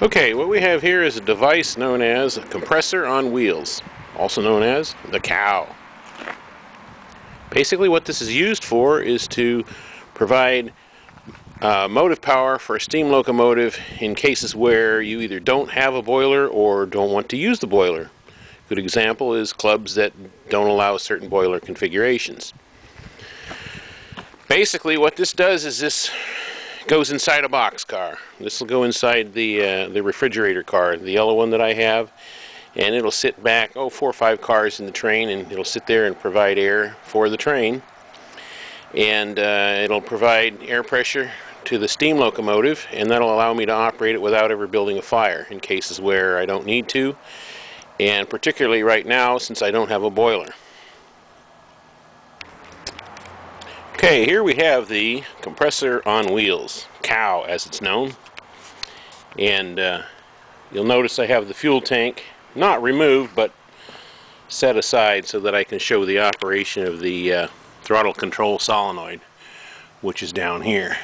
Okay, what we have here is a device known as a compressor on wheels, also known as the cow. Basically what this is used for is to provide motive power for a steam locomotive in cases where you either don't have a boiler or don't want to use the boiler. A good example is clubs that don't allow certain boiler configurations. Basically what this does is this goes inside a boxcar. This will go inside the refrigerator car, the yellow one that I have, and it'll sit back 4 or 5 cars in the train, and it'll sit there and provide air for the train, and it'll provide air pressure to the steam locomotive, and that'll allow me to operate it without ever building a fire in cases where I don't need to, and particularly right now since I don't have a boiler. Okay, here we have the compressor on wheels, cow as it's known, and you'll notice I have the fuel tank not removed but set aside so that I can show the operation of the throttle control solenoid, which is down here.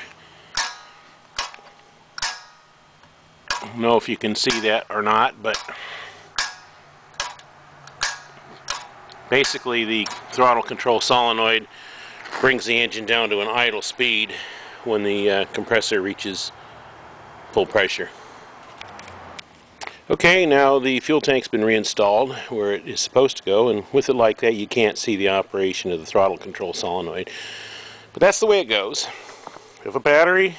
I don't know if you can see that or not, but basically the throttle control solenoid brings the engine down to an idle speed when the compressor reaches full pressure. Okay, now the fuel tank's been reinstalled where it is supposed to go, and with it like that you can't see the operation of the throttle control solenoid. But that's the way it goes. We have a battery,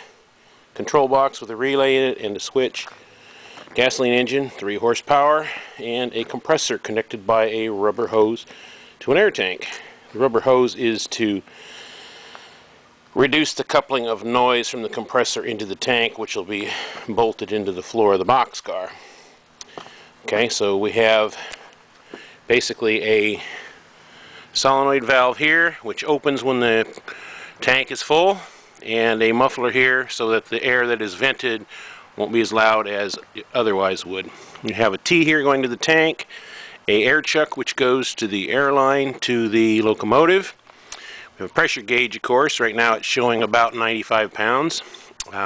control box with a relay in it and a switch, gasoline engine, 3 horsepower, and a compressor connected by a rubber hose to an air tank. The rubber hose is to reduce the coupling of noise from the compressor into the tank, which will be bolted into the floor of the boxcar. Okay, so we have basically a solenoid valve here, which opens when the tank is full, and a muffler here so that the air that is vented won't be as loud as it otherwise would. You have a T here going to the tank, a air chuck which goes to the air line to the locomotive. We have a pressure gauge, of course. Right now it's showing about 95 pounds.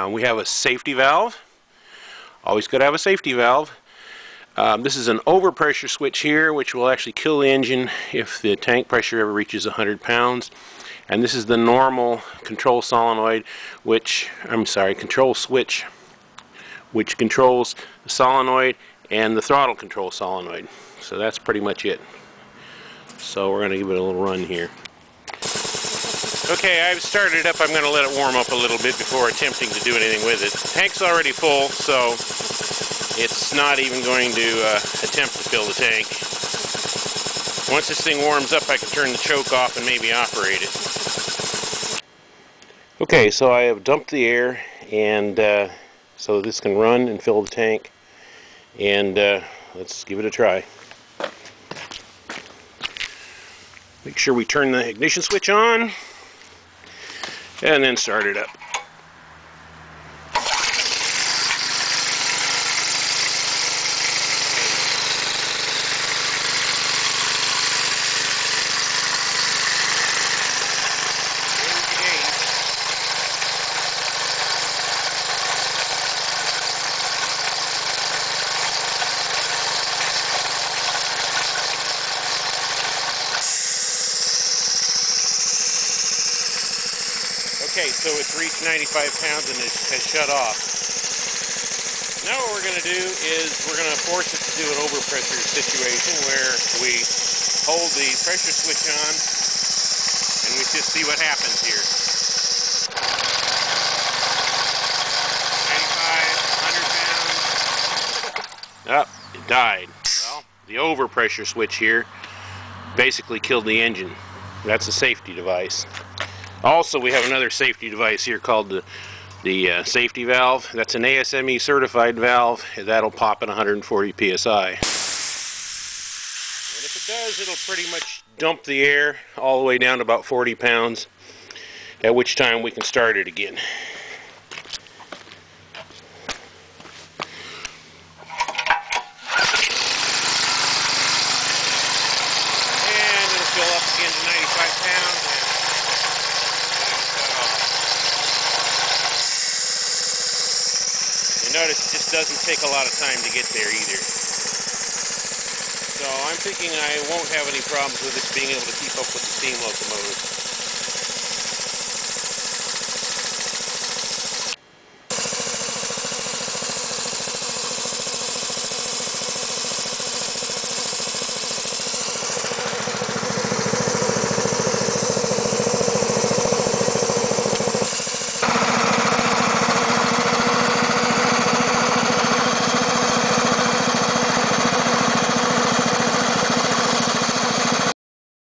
We have a safety valve. Always got to have a safety valve. This is an overpressure switch here, which will actually kill the engine if the tank pressure ever reaches 100 pounds. And this is the normal control solenoid, control switch, which controls the solenoid and the throttle control solenoid. So that's pretty much it. So we're going to give it a little run here. Okay, I've started it up. I'm going to let it warm up a little bit before attempting to do anything with it. The tank's already full, so it's not even going to attempt to fill the tank. Once this thing warms up, I can turn the choke off and maybe operate it. Okay, so I have dumped the air, and so this can run and fill the tank, and let's give it a try. Make sure we turn the ignition switch on and then start it up. Okay, so it's reached 95 pounds and it has shut off. Now what we're going to do is we're going to force it to do an overpressure situation where we hold the pressure switch on and we just see what happens here. 95, 100 pounds. Oh, it died. Well, the overpressure switch here basically killed the engine. That's a safety device. Also, we have another safety device here called the safety valve. That's an ASME certified valve. That'll pop at 140 psi. And if it does, it'll pretty much dump the air all the way down to about 40 pounds, at which time we can start it again. And it'll fill up again to 95 pounds. Notice just doesn't take a lot of time to get there either. So I'm thinking I won't have any problems with this being able to keep up with the steam locomotive.